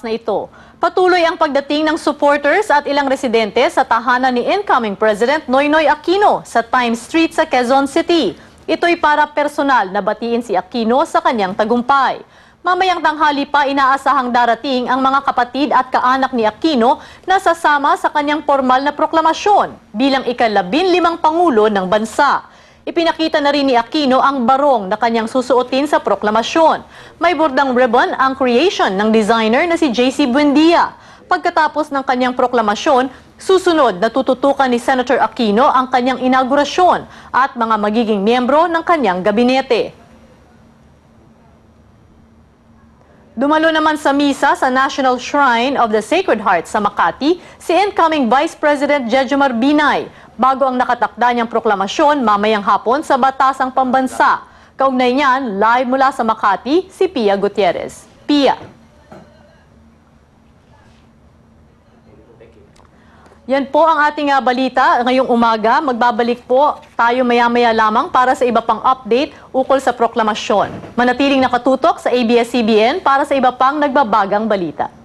na ito. Patuloy ang pagdating ng supporters at ilang residente sa tahanan ni incoming President Noynoy Aquino sa Times Street sa Quezon City. Ito'y para personal na batiin si Aquino sa kanyang tagumpay. Mamayang tanghali pa inaasahang darating ang mga kapatid at kaanak ni Aquino na sasama sa kanyang formal na proklamasyon bilang ika-15 Pangulo ng bansa. Ipinakita na rin ni Aquino ang barong na kanyang susuotin sa proklamasyon. May bordang ribbon ang creation ng designer na si JC Buendia. Pagkatapos ng kanyang proklamasyon, susunod na tututukan ni Senator Aquino ang kanyang inaugurasyon at mga magiging miyembro ng kanyang gabinete. Dumalo naman sa misa sa National Shrine of the Sacred Heart sa Makati si incoming Vice President Jejomar Binay bago ang nakatakda niyang proklamasyon mamayang hapon sa Batasang Pambansa. Kaugnay niyan, live mula sa Makati, si Pia Gutierrez. Pia. Yan po ang ating balita ngayong umaga. Magbabalik po tayo maya-maya lamang para sa iba pang update ukol sa proklamasyon. Manatiling nakatutok sa ABS-CBN para sa iba pang nagbabagang balita.